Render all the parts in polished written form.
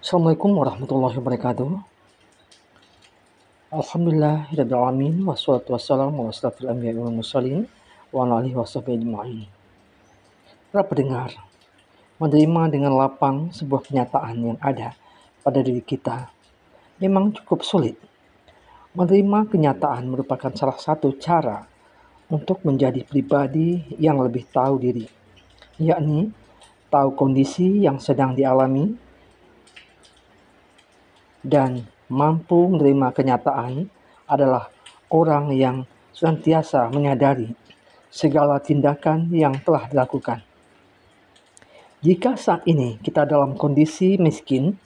Assalamualaikum warahmatullahi wabarakatuh. Alhamdulillahirabbil alamin wassalatu wassalamu ala asyrofil anbiya'i wal mursalin wa ala alihi washabihi ajma'in. Para pendengar, menerima dengan lapang sebuah kenyataan yang ada pada diri kita memang cukup sulit. Menerima kenyataan merupakan salah satu cara untuk menjadi pribadi yang lebih tahu diri, yakni tahu kondisi yang sedang dialami dan mampu menerima kenyataan adalah orang yang senantiasa menyadari segala tindakan yang telah dilakukan. Jika saat ini kita dalam kondisi miskin,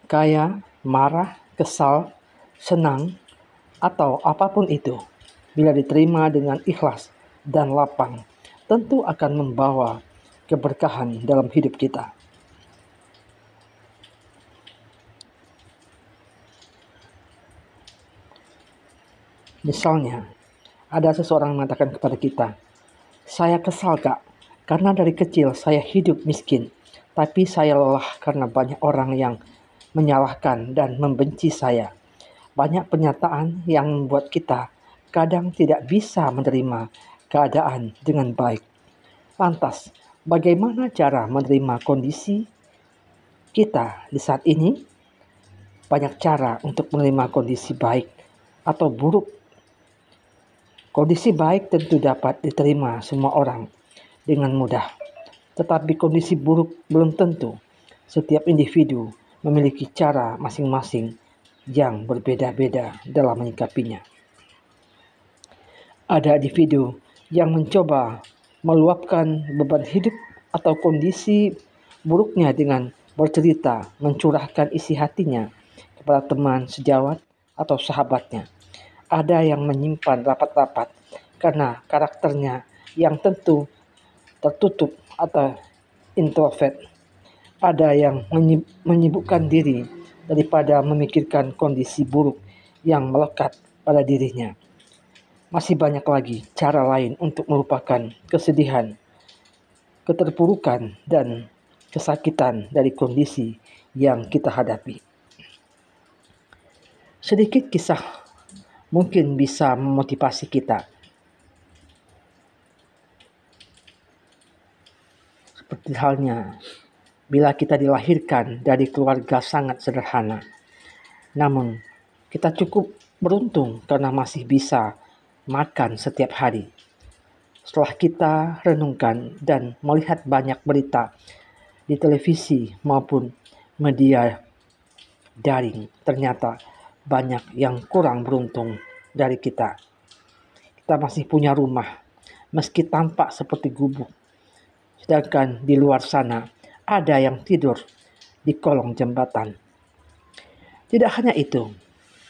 kaya, marah, kesal, senang, atau apapun itu, bila diterima dengan ikhlas dan lapang, tentu akan membawa keberkahan dalam hidup kita. Misalnya, ada seseorang mengatakan kepada kita, "Saya kesal, Kak, karena dari kecil saya hidup miskin, tapi saya lelah karena banyak orang yang menyalahkan dan membenci saya." Banyak pernyataan yang membuat kita kadang tidak bisa menerima keadaan dengan baik. Lantas, bagaimana cara menerima kondisi kita di saat ini? Banyak cara untuk menerima kondisi baik atau buruk. Kondisi baik tentu dapat diterima semua orang dengan mudah, tetapi kondisi buruk belum tentu. Setiap individu memiliki cara masing-masing yang berbeda-beda dalam menyikapinya. Ada individu yang mencoba meluapkan beban hidup atau kondisi buruknya dengan bercerita, mencurahkan isi hatinya kepada teman sejawat atau sahabatnya. Ada yang menyimpan rapat-rapat karena karakternya yang tentu tertutup atau introvert. Ada yang menyibukkan diri daripada memikirkan kondisi buruk yang melekat pada dirinya. Masih banyak lagi cara lain untuk melupakan kesedihan, keterpurukan, dan kesakitan dari kondisi yang kita hadapi. Sedikit kisah mungkin bisa memotivasi kita. Seperti halnya bila kita dilahirkan dari keluarga sangat sederhana. Namun, kita cukup beruntung karena masih bisa makan setiap hari. Setelah kita renungkan dan melihat banyak berita di televisi maupun media daring, ternyata banyak yang kurang beruntung dari kita. Kita masih punya rumah, meski tampak seperti gubuk. Sedangkan di luar sana, ada yang tidur di kolong jembatan. Tidak hanya itu,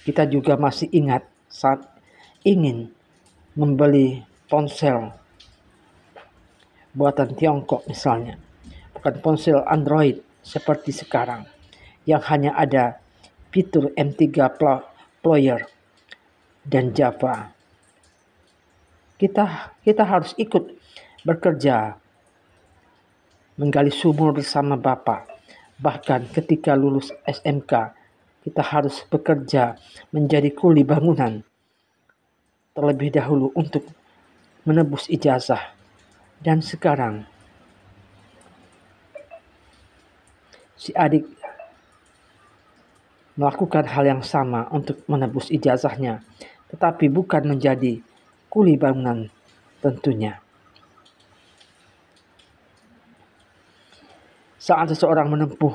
kita juga masih ingat saat ingin membeli ponsel buatan Tiongkok misalnya, bukan ponsel Android seperti sekarang, yang hanya ada fitur M3 player dan Java. Kita harus ikut bekerja, menggali sumur bersama Bapak. Bahkan ketika lulus SMK, kita harus bekerja menjadi kuli bangunan terlebih dahulu untuk menebus ijazah. Dan sekarang, si adik melakukan hal yang sama untuk menebus ijazahnya, tetapi bukan menjadi kuli bangunan tentunya. Saat seseorang menempuh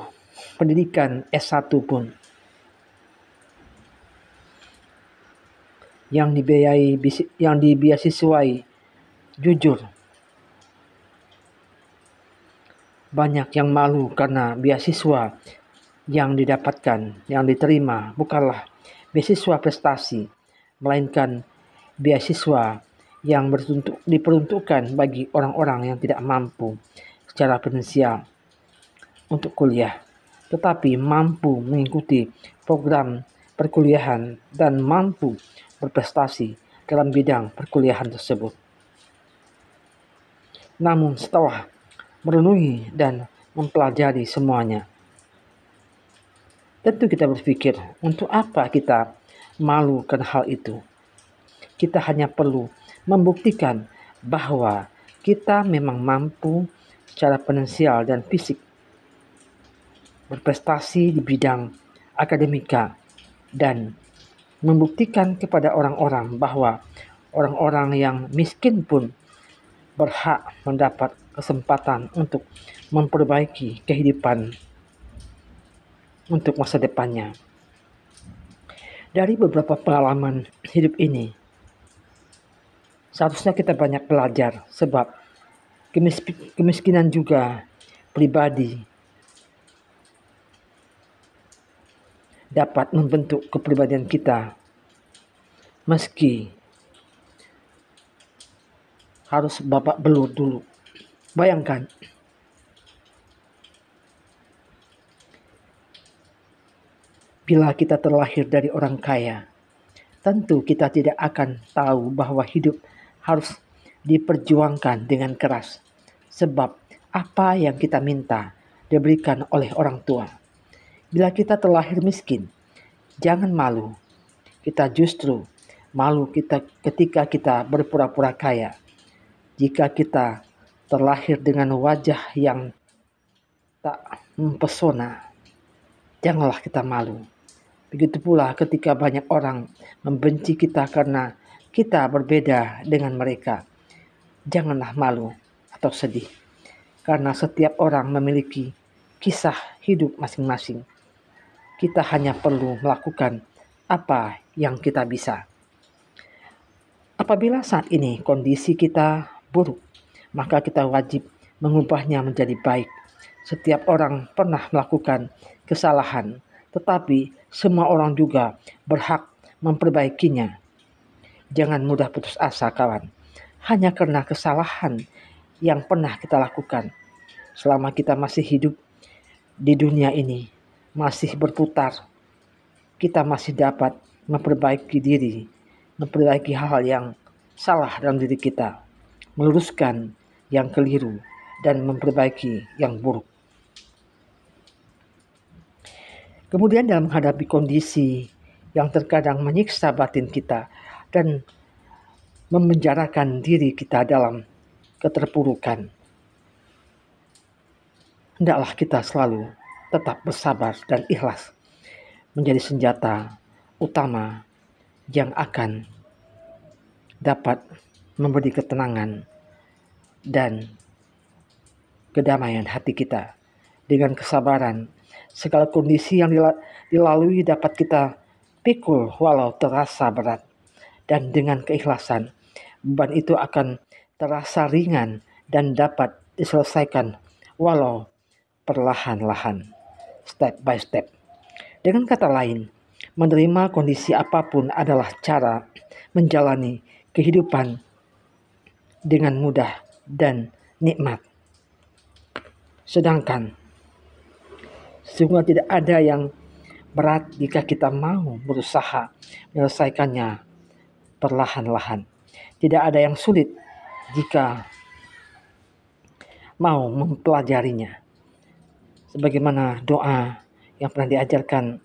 pendidikan S1 pun, yang dibiayai jujur, banyak yang malu karena beasiswa yang didapatkan, yang diterima bukanlah beasiswa prestasi, melainkan beasiswa yang diperuntukkan bagi orang-orang yang tidak mampu secara finansial untuk kuliah, tetapi mampu mengikuti program perkuliahan dan mampu berprestasi dalam bidang perkuliahan tersebut. Namun setelah merenungi dan mempelajari semuanya, Tentu kita berpikir, untuk apa kita malu karena hal itu? Kita hanya perlu membuktikan bahwa kita memang mampu secara finansial dan fisik berprestasi di bidang akademika dan membuktikan kepada orang-orang bahwa orang-orang yang miskin pun berhak mendapat kesempatan untuk memperbaiki kehidupan untuk masa depannya. Dari beberapa pengalaman hidup ini, seharusnya kita banyak belajar sebab kemiskinan juga pribadi dapat membentuk kepribadian kita meski harus babak belur dulu. Bayangkan, bila kita terlahir dari orang kaya, tentu kita tidak akan tahu bahwa hidup harus diperjuangkan dengan keras. Sebab apa yang kita minta diberikan oleh orang tua. Bila kita terlahir miskin, jangan malu. Kita justru malu ketika kita berpura-pura kaya. Jika kita terlahir dengan wajah yang tak mempesona, janganlah kita malu. Begitu pula ketika banyak orang membenci kita karena kita berbeda dengan mereka. Janganlah malu atau sedih, karena setiap orang memiliki kisah hidup masing-masing. Kita hanya perlu melakukan apa yang kita bisa. Apabila saat ini kondisi kita buruk, maka kita wajib mengubahnya menjadi baik. Setiap orang pernah melakukan kesalahan, tetapi semua orang juga berhak memperbaikinya. Jangan mudah putus asa, kawan. Hanya karena kesalahan yang pernah kita lakukan. Selama kita masih hidup di dunia ini, masih berputar, kita masih dapat memperbaiki diri, memperbaiki hal-hal yang salah dalam diri kita, meluruskan yang keliru, dan memperbaiki yang buruk. Kemudian dalam menghadapi kondisi yang terkadang menyiksa batin kita dan memenjarakan diri kita dalam keterpurukan, hendaklah kita selalu tetap bersabar dan ikhlas menjadi senjata utama yang akan dapat memberi ketenangan dan kedamaian hati kita. Dengan kesabaran, segala kondisi yang dilalui dapat kita pikul walau terasa berat. Dan dengan keikhlasan, beban itu akan terasa ringan dan dapat diselesaikan walau perlahan-lahan, step by step. Dengan kata lain, menerima kondisi apapun adalah cara menjalani kehidupan dengan mudah dan nikmat. Sedangkan sungguh tidak ada yang berat jika kita mau berusaha menyelesaikannya perlahan-lahan. Tidak ada yang sulit jika mau mempelajarinya. Sebagaimana doa yang pernah diajarkan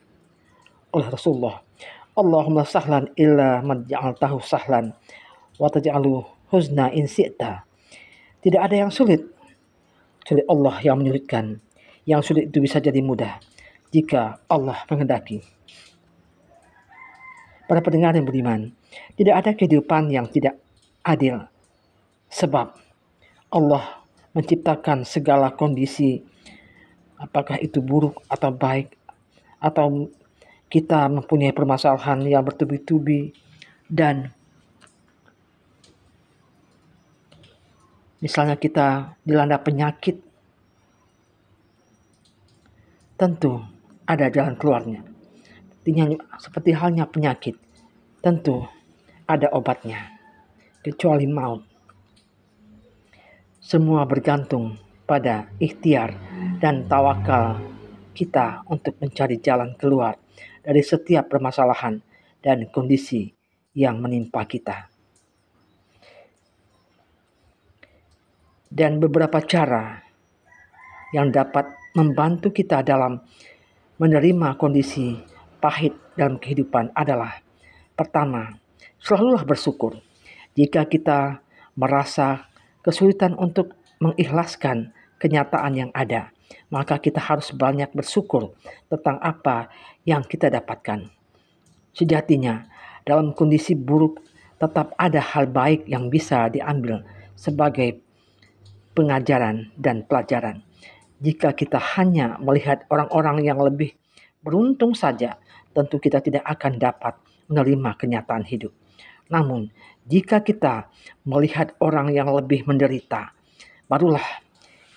oleh Rasulullah. Allahumma sahlan illa man ja'altahu sahlan wa taj'alu huzna in syi'ta. Tidak ada yang sulit kecuali Allah yang menyulitkan. Yang sulit itu bisa jadi mudah jika Allah menghendaki. Para pendengar yang beriman, tidak ada kehidupan yang tidak adil. Sebab Allah menciptakan segala kondisi, apakah itu buruk atau baik, atau kita mempunyai permasalahan yang bertubi-tubi, dan misalnya kita dilanda penyakit, tentu ada jalan keluarnya. Seperti halnya penyakit, tentu ada obatnya, kecuali maut. Semua bergantung pada ikhtiar dan tawakal kita untuk mencari jalan keluar dari setiap permasalahan dan kondisi yang menimpa kita. Dan beberapa cara yang dapat membantu kita dalam menerima kondisi pahit dalam kehidupan adalah, pertama, selalulah bersyukur. Jika kita merasa kesulitan untuk mengikhlaskan kenyataan yang ada, maka kita harus banyak bersyukur tentang apa yang kita dapatkan. Sejatinya, dalam kondisi buruk tetap ada hal baik yang bisa diambil sebagai pengajaran dan pelajaran. Jika kita hanya melihat orang-orang yang lebih beruntung saja, tentu kita tidak akan dapat menerima kenyataan hidup. Namun, jika kita melihat orang yang lebih menderita, barulah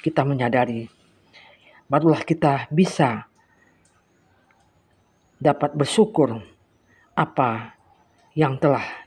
kita menyadari, barulah kita bisa dapat bersyukur apa yang telah